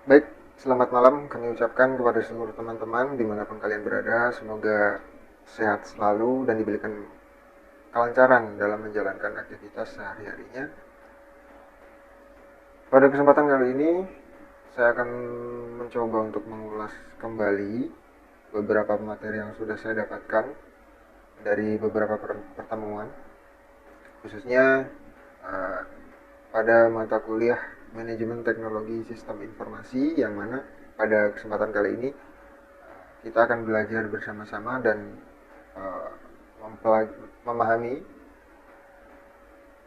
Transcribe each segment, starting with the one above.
Baik, selamat malam kami ucapkan kepada seluruh teman-teman dimanapun kalian berada. Semoga sehat selalu dan diberikan kelancaran dalam menjalankan aktivitas sehari-harinya. Pada kesempatan kali ini, saya akan mencoba untuk mengulas kembali beberapa materi yang sudah saya dapatkan dari beberapa pertemuan, khususnya uh, pada mata kuliah Manajemen Teknologi Sistem Informasi, yang mana pada kesempatan kali ini kita akan belajar bersama-sama dan uh, memahami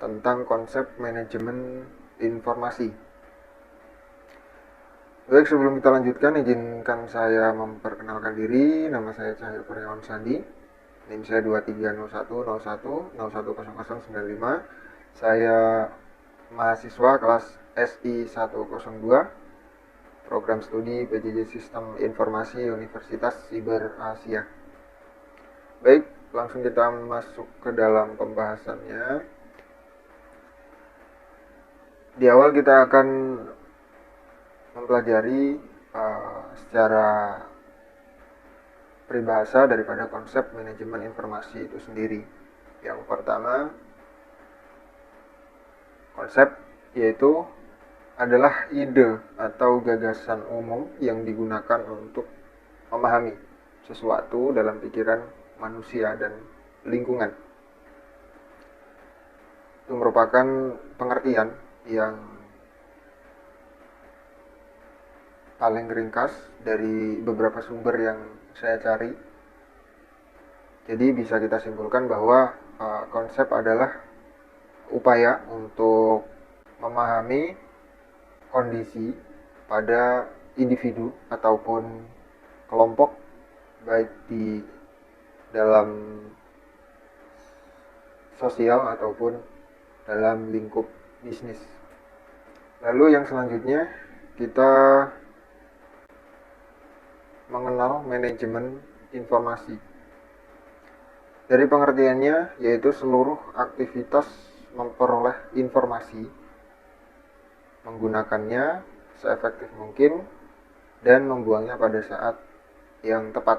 tentang konsep manajemen informasi. Baik, sebelum kita lanjutkan, izinkan saya memperkenalkan diri. Nama saya Cahyo Kurniawan Sandi. NIM saya 230101010095. Saya mahasiswa kelas SI 102, program studi PJJ Sistem Informasi Universitas Siber Asia. Baik, langsung kita masuk ke dalam pembahasannya. Di awal kita akan mempelajari secara peribahasa daripada konsep manajemen informasi itu sendiri. Yang pertama, konsep yaitu adalah ide atau gagasan umum yang digunakan untuk memahami sesuatu dalam pikiran manusia dan lingkungan. Itu merupakan pengertian yang paling ringkas dari beberapa sumber yang saya cari. Jadi bisa kita simpulkan bahwa konsep adalah upaya untuk memahami kondisi pada individu ataupun kelompok, baik di dalam sosial ataupun dalam lingkup bisnis. Lalu yang selanjutnya kita mengenal manajemen informasi. Dari pengertiannya yaitu seluruh aktivitas memperoleh informasi, menggunakannya seefektif mungkin, dan membuangnya pada saat yang tepat.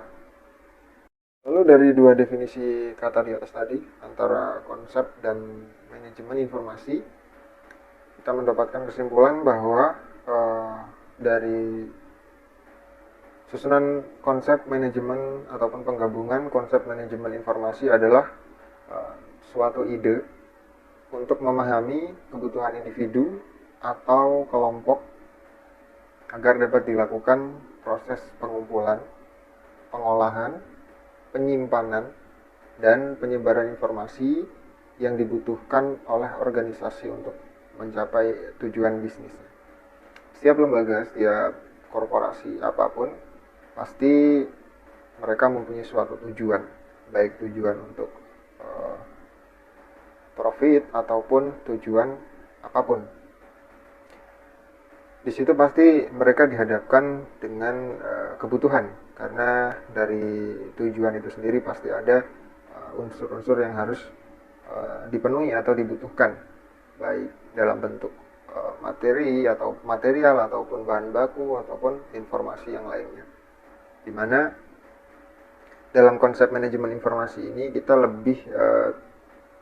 Lalu dari dua definisi kata di atas tadi, antara konsep dan manajemen informasi, kita mendapatkan kesimpulan bahwa dari susunan konsep manajemen ataupun penggabungan konsep manajemen informasi adalah suatu ide untuk memahami kebutuhan individu atau kelompok agar dapat dilakukan proses pengumpulan, pengolahan, penyimpanan, dan penyebaran informasi yang dibutuhkan oleh organisasi untuk mencapai tujuan bisnisnya. Setiap lembaga, setiap korporasi apapun, pasti mereka mempunyai suatu tujuan, baik tujuan untuk profit ataupun tujuan apapun. Di situ pasti mereka dihadapkan dengan kebutuhan, karena dari tujuan itu sendiri pasti ada unsur-unsur yang harus dipenuhi atau dibutuhkan, baik dalam bentuk materi atau material ataupun bahan baku ataupun informasi yang lainnya. Dimana dalam konsep manajemen informasi ini kita lebih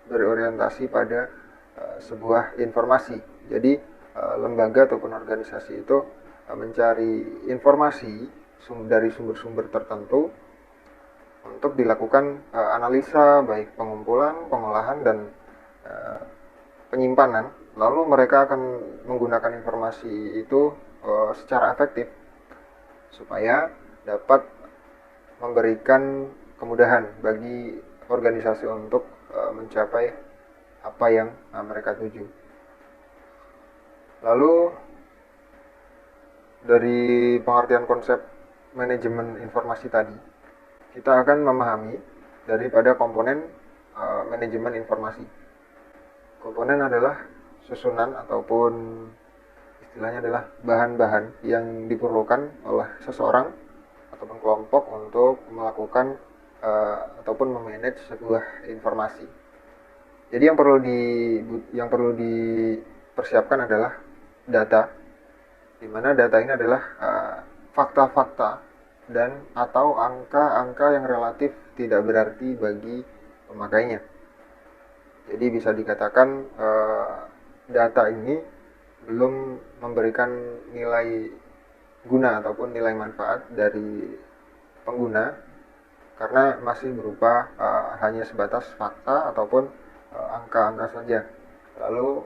berorientasi pada sebuah informasi. Jadi lembaga ataupun organisasi itu mencari informasi dari sumber-sumber tertentu untuk dilakukan analisa, baik pengumpulan, pengolahan, dan penyimpanan. Lalu mereka akan menggunakan informasi itu secara efektif supaya dapat memberikan kemudahan bagi organisasi untuk mencapai apa yang mereka tuju. Lalu dari pengertian konsep manajemen informasi tadi, kita akan memahami daripada komponen manajemen informasi. Komponen adalah susunan ataupun istilahnya adalah bahan-bahan yang diperlukan oleh seseorang ataupun kelompok untuk melakukan ataupun memanage sebuah informasi. Jadi yang perlu dipersiapkan adalah data, di mana data ini adalah fakta-fakta dan atau angka-angka yang relatif tidak berarti bagi pemakainya. Jadi bisa dikatakan data ini belum memberikan nilai guna ataupun nilai manfaat dari pengguna karena masih berupa hanya sebatas fakta ataupun angka-angka saja. Lalu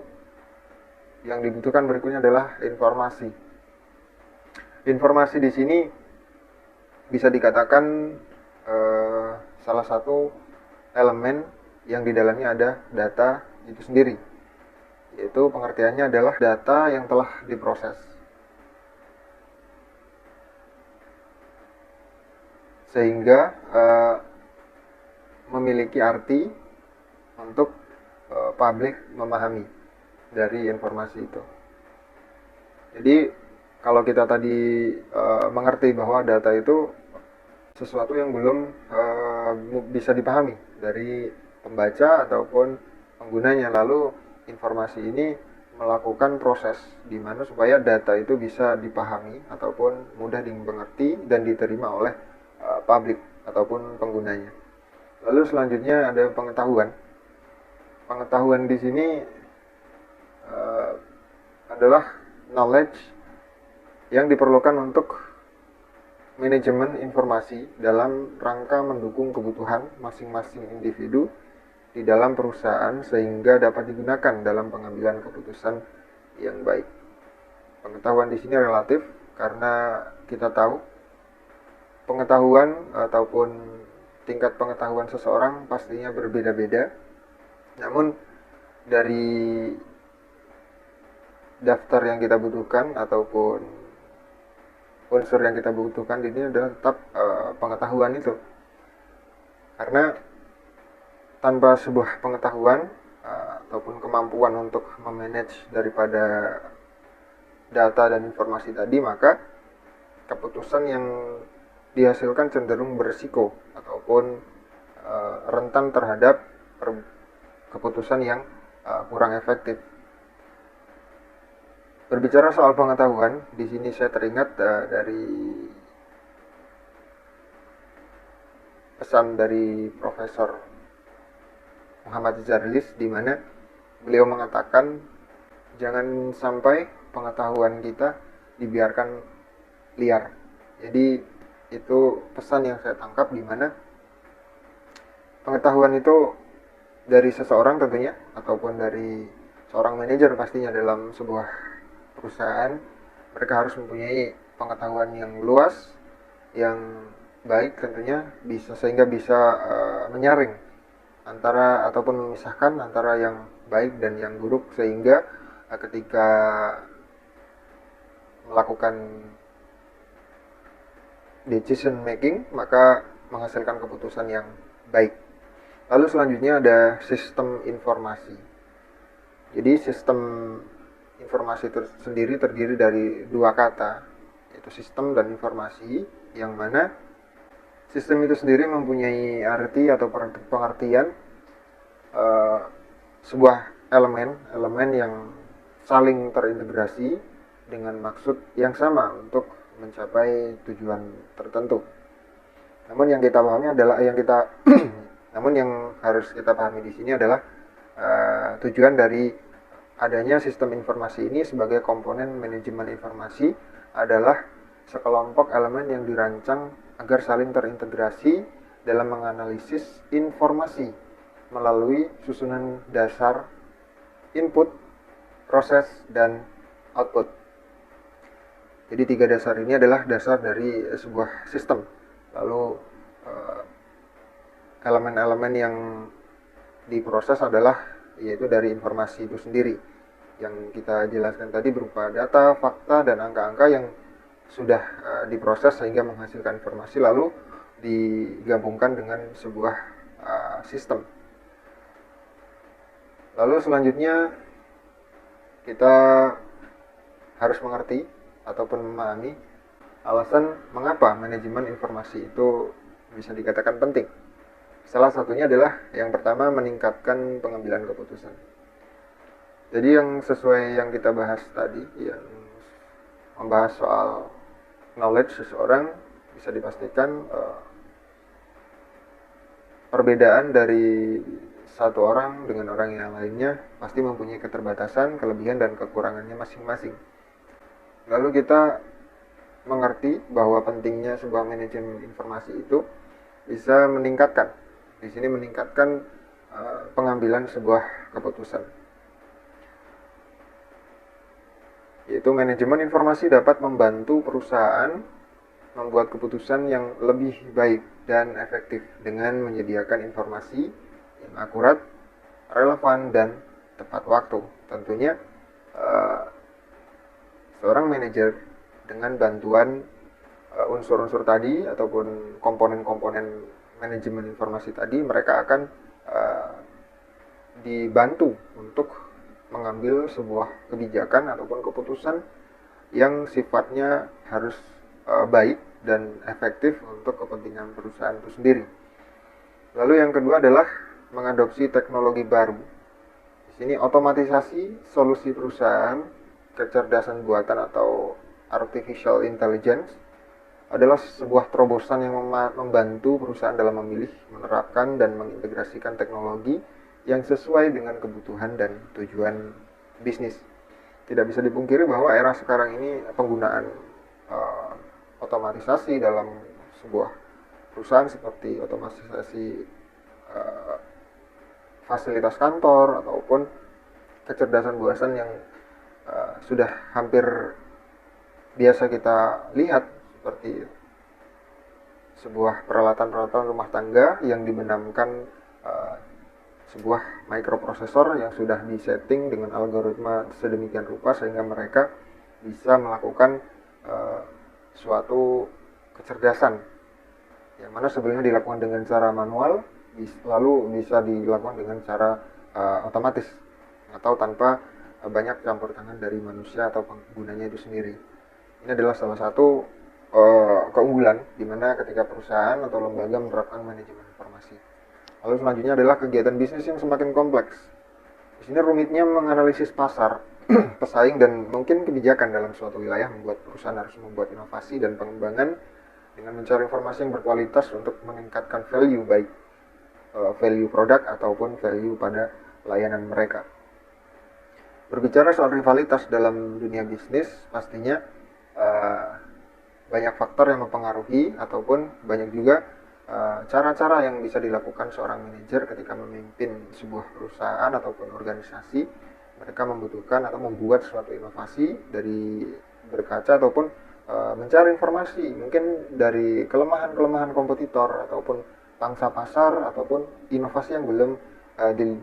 yang dibutuhkan berikutnya adalah informasi. Informasi di sini bisa dikatakan salah satu elemen yang di dalamnya ada data itu sendiri, yaitu pengertiannya adalah data yang telah diproses sehingga memiliki arti untuk publik memahami dari informasi itu. Jadi kalau kita tadi mengerti bahwa data itu sesuatu yang belum bisa dipahami dari pembaca ataupun penggunanya, lalu informasi ini melakukan proses di mana supaya data itu bisa dipahami ataupun mudah dimengerti dan diterima oleh publik ataupun penggunanya. Lalu selanjutnya ada pengetahuan. Pengetahuan di sini adalah knowledge yang diperlukan untuk manajemen informasi dalam rangka mendukung kebutuhan masing-masing individu di dalam perusahaan sehingga dapat digunakan dalam pengambilan keputusan yang baik. Pengetahuan di sini relatif karena kita tahu pengetahuan ataupun tingkat pengetahuan seseorang pastinya berbeda-beda. Namun dari daftar yang kita butuhkan ataupun unsur yang kita butuhkan ini adalah tetap pengetahuan itu. Karena tanpa sebuah pengetahuan ataupun kemampuan untuk memanage daripada data dan informasi tadi, maka keputusan yang dihasilkan cenderung berisiko ataupun rentan terhadap keputusan yang kurang efektif. Berbicara soal pengetahuan, di sini saya teringat dari pesan dari Profesor Muhammad Zarlis, di mana beliau mengatakan jangan sampai pengetahuan kita dibiarkan liar. Jadi itu pesan yang saya tangkap, di mana pengetahuan itu dari seseorang tentunya ataupun dari seorang manajer pastinya dalam sebuah perusahaan, mereka harus mempunyai pengetahuan yang luas, yang baik tentunya, sehingga bisa menyaring antara ataupun memisahkan antara yang baik dan yang buruk, sehingga ketika melakukan decision making maka menghasilkan keputusan yang baik. Lalu selanjutnya ada sistem informasi. Jadi sistem informasi itu sendiri terdiri dari dua kata, yaitu sistem dan informasi, yang mana sistem itu sendiri mempunyai arti atau pengertian sebuah elemen yang saling terintegrasi dengan maksud yang sama untuk mencapai tujuan tertentu. Namun yang kita pahami adalah namun yang harus kita pahami di sini adalah tujuan dari adanya sistem informasi ini sebagai komponen manajemen informasi adalah sekelompok elemen yang dirancang agar saling terintegrasi dalam menganalisis informasi melalui susunan dasar input, proses, dan output. Jadi tiga dasar ini adalah dasar dari sebuah sistem. Lalu elemen-elemen yang diproses adalah yaitu dari informasi itu sendiri, yang kita jelaskan tadi berupa data, fakta, dan angka-angka yang sudah diproses sehingga menghasilkan informasi lalu digabungkan dengan sebuah sistem. Lalu selanjutnya kita harus mengerti ataupun memahami alasan mengapa manajemen informasi itu bisa dikatakan penting. Salah satunya adalah yang pertama, meningkatkan pengambilan keputusan. Jadi yang sesuai yang kita bahas tadi, yang membahas soal knowledge seseorang, bisa dipastikan perbedaan dari satu orang dengan orang yang lainnya pasti mempunyai keterbatasan, kelebihan, dan kekurangannya masing-masing. Lalu kita mengerti bahwa pentingnya sebuah manajemen informasi itu bisa meningkatkan, di sini meningkatkan pengambilan sebuah keputusan. Yaitu manajemen informasi dapat membantu perusahaan membuat keputusan yang lebih baik dan efektif dengan menyediakan informasi yang akurat, relevan, dan tepat waktu. Tentunya seorang manajer dengan bantuan unsur-unsur tadi ataupun komponen-komponen manajemen informasi tadi, mereka akan dibantu untuk mengambil sebuah kebijakan ataupun keputusan yang sifatnya harus baik dan efektif untuk kepentingan perusahaan itu sendiri. Lalu yang kedua adalah mengadopsi teknologi baru. Di sini otomatisasi solusi perusahaan, kecerdasan buatan atau artificial intelligence adalah sebuah terobosan yang membantu perusahaan dalam memilih, menerapkan, dan mengintegrasikan teknologi yang sesuai dengan kebutuhan dan tujuan bisnis. Tidak bisa dipungkiri bahwa era sekarang ini penggunaan otomatisasi dalam sebuah perusahaan seperti otomatisasi fasilitas kantor ataupun kecerdasan buatan yang sudah hampir biasa kita lihat, seperti sebuah peralatan-peralatan rumah tangga yang dibenamkan sebuah microprosesor yang sudah disetting dengan algoritma sedemikian rupa sehingga mereka bisa melakukan suatu kecerdasan yang mana sebelumnya dilakukan dengan cara manual lalu bisa dilakukan dengan cara otomatis atau tanpa banyak campur tangan dari manusia atau penggunanya itu sendiri. Ini adalah salah satu keunggulan di mana ketika perusahaan atau lembaga menerapkan manajemen informasi. Lalu selanjutnya adalah kegiatan bisnis yang semakin kompleks. Di sini rumitnya menganalisis pasar, pesaing, dan mungkin kebijakan dalam suatu wilayah membuat perusahaan harus membuat inovasi dan pengembangan dengan mencari informasi yang berkualitas untuk meningkatkan value, baik value produk ataupun value pada layanan mereka. Berbicara soal rivalitas dalam dunia bisnis, pastinya banyak faktor yang mempengaruhi ataupun banyak juga cara-cara yang bisa dilakukan seorang manajer ketika memimpin sebuah perusahaan ataupun organisasi. Mereka membutuhkan atau membuat suatu inovasi dari berkaca ataupun mencari informasi mungkin dari kelemahan-kelemahan kompetitor ataupun pangsa pasar ataupun inovasi yang belum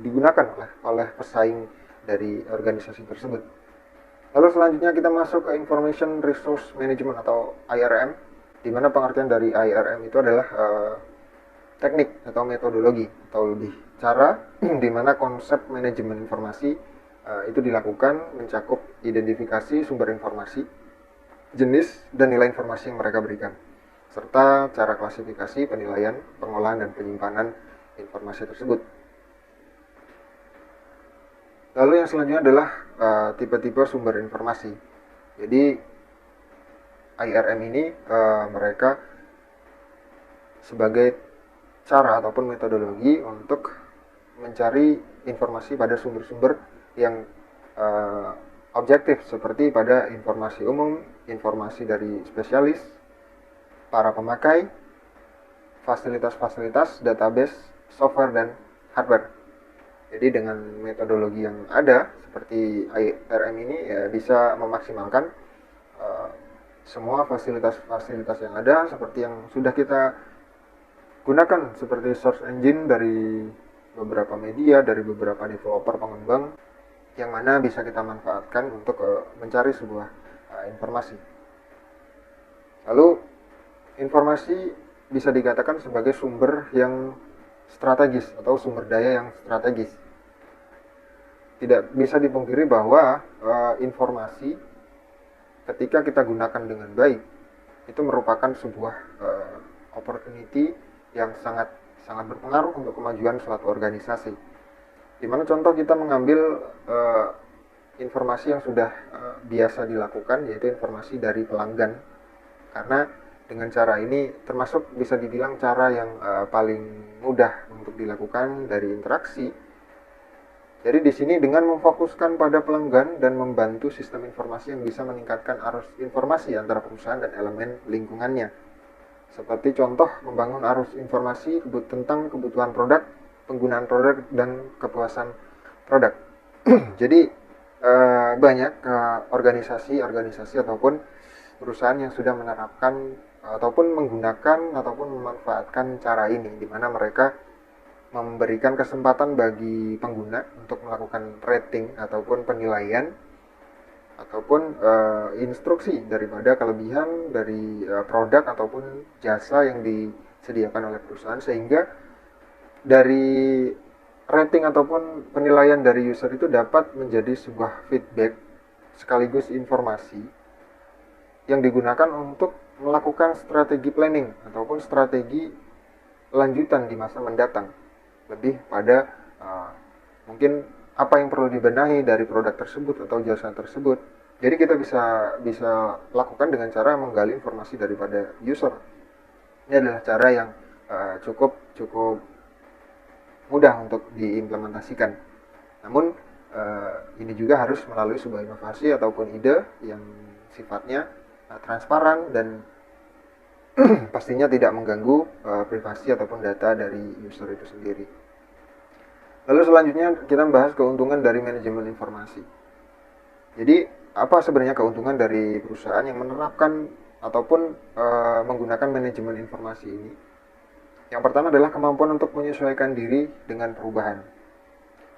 digunakan oleh pesaing dari organisasi tersebut. Lalu selanjutnya kita masuk ke Information Resource Management atau IRM, di mana pengertian dari IRM itu adalah teknik atau metodologi atau lebih cara di mana konsep manajemen informasi itu dilakukan mencakup identifikasi sumber informasi, jenis dan nilai informasi yang mereka berikan, serta cara klasifikasi, penilaian, pengolahan, dan penyimpanan informasi tersebut. Lalu yang selanjutnya adalah tipe-tipe sumber informasi. Jadi IRM ini mereka sebagai cara ataupun metodologi untuk mencari informasi pada sumber-sumber yang objektif, seperti pada informasi umum, informasi dari spesialis, para pemakai, fasilitas-fasilitas, database, software, dan hardware. Jadi dengan metodologi yang ada seperti IRM ini ya bisa memaksimalkan semua fasilitas-fasilitas yang ada seperti yang sudah kita gunakan, seperti search engine dari beberapa media, dari beberapa developer pengembang, yang mana bisa kita manfaatkan untuk mencari sebuah informasi. Lalu informasi bisa dikatakan sebagai sumber yang strategis atau sumber daya yang strategis. Tidak bisa dipungkiri bahwa informasi ketika kita gunakan dengan baik itu merupakan sebuah opportunity yang sangat berpengaruh untuk kemajuan suatu organisasi. Dimana contoh kita mengambil informasi yang sudah biasa dilakukan, yaitu informasi dari pelanggan. Karena dengan cara ini termasuk bisa dibilang cara yang paling mudah untuk dilakukan dari interaksi. Jadi di sini dengan memfokuskan pada pelanggan dan membantu sistem informasi yang bisa meningkatkan arus informasi antara perusahaan dan elemen lingkungannya. Seperti contoh membangun arus informasi tentang kebutuhan produk, penggunaan produk, dan kepuasan produk. Jadi banyak organisasi ataupun perusahaan yang sudah menerapkan ataupun menggunakan ataupun memanfaatkan cara ini, di mana mereka memberikan kesempatan bagi pengguna untuk melakukan rating ataupun penilaian ataupun instruksi daripada kelebihan dari produk ataupun jasa yang disediakan oleh perusahaan, sehingga dari rating ataupun penilaian dari user itu dapat menjadi sebuah feedback sekaligus informasi yang digunakan untuk melakukan strategi planning ataupun strategi lanjutan di masa mendatang, lebih pada mungkin apa yang perlu dibenahi dari produk tersebut atau jasa tersebut. Jadi kita bisa lakukan dengan cara menggali informasi daripada user. Ini adalah cara yang cukup mudah untuk diimplementasikan. Namun ini juga harus melalui sebuah inovasi ataupun ide yang sifatnya transparan dan pastinya tidak mengganggu privasi ataupun data dari user itu sendiri. Lalu selanjutnya kita membahas keuntungan dari manajemen informasi. Jadi apa sebenarnya keuntungan dari perusahaan yang menerapkan ataupun menggunakan manajemen informasi ini? Yang pertama adalah kemampuan untuk menyesuaikan diri dengan perubahan.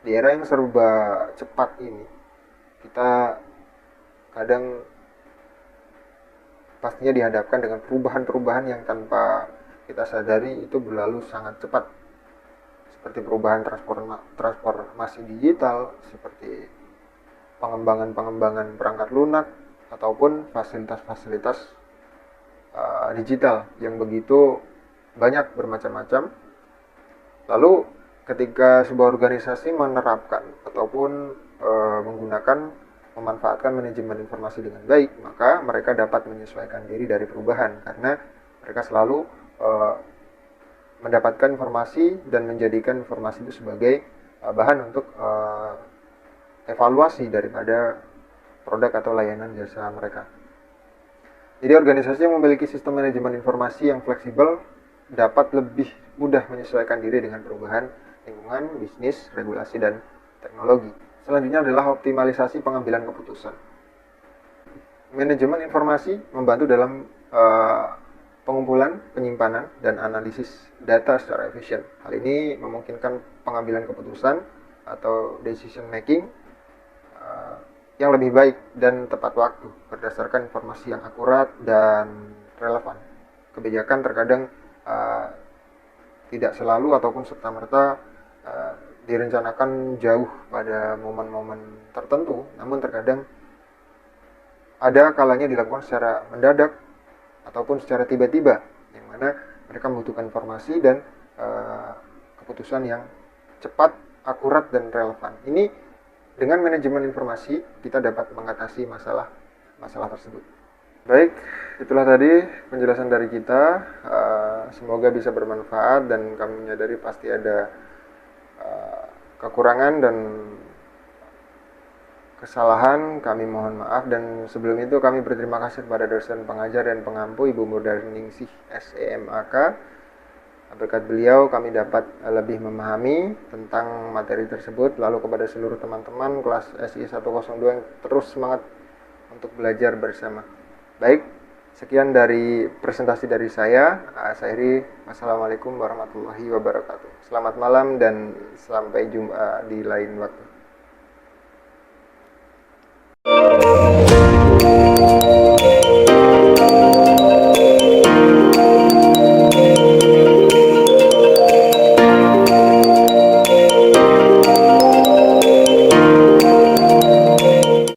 Di era yang serba cepat ini, kita kadang pastinya dihadapkan dengan perubahan-perubahan yang tanpa kita sadari itu berlalu sangat cepat. Seperti perubahan transformasi digital, seperti pengembangan perangkat lunak, ataupun fasilitas-fasilitas digital yang begitu banyak bermacam-macam. Lalu ketika sebuah organisasi menerapkan ataupun memanfaatkan manajemen informasi dengan baik, maka mereka dapat menyesuaikan diri dari perubahan, karena mereka selalu mendapatkan informasi dan menjadikan informasi itu sebagai bahan untuk evaluasi daripada produk atau layanan jasa mereka. Jadi organisasi yang memiliki sistem manajemen informasi yang fleksibel dapat lebih mudah menyesuaikan diri dengan perubahan lingkungan, bisnis, regulasi, dan teknologi. Selanjutnya adalah optimalisasi pengambilan keputusan. Manajemen informasi membantu dalam pengumpulan, penyimpanan, dan analisis data secara efisien. Hal ini memungkinkan pengambilan keputusan atau decision making yang lebih baik dan tepat waktu berdasarkan informasi yang akurat dan relevan. Kebijakan terkadang tidak selalu ataupun serta-merta direncanakan jauh pada momen-momen tertentu, namun terkadang ada kalanya dilakukan secara mendadak ataupun secara tiba-tiba, yang mana mereka membutuhkan informasi dan keputusan yang cepat, akurat, dan relevan. Ini dengan manajemen informasi kita dapat mengatasi masalah tersebut. Baik, itulah tadi penjelasan dari kita. Semoga bisa bermanfaat, dan kami menyadari pasti ada kekurangan dan kesalahan. Kami mohon maaf, dan sebelum itu kami berterima kasih kepada dosen pengajar dan pengampu Ibu Murdaningsih SEMAK. Berkat beliau kami dapat lebih memahami tentang materi tersebut. Lalu kepada seluruh teman-teman kelas SI 102 yang terus semangat untuk belajar bersama. Baik, sekian dari presentasi dari saya. Iri, wassalamualaikum warahmatullahi wabarakatuh. Selamat malam dan sampai jumpa di lain waktu.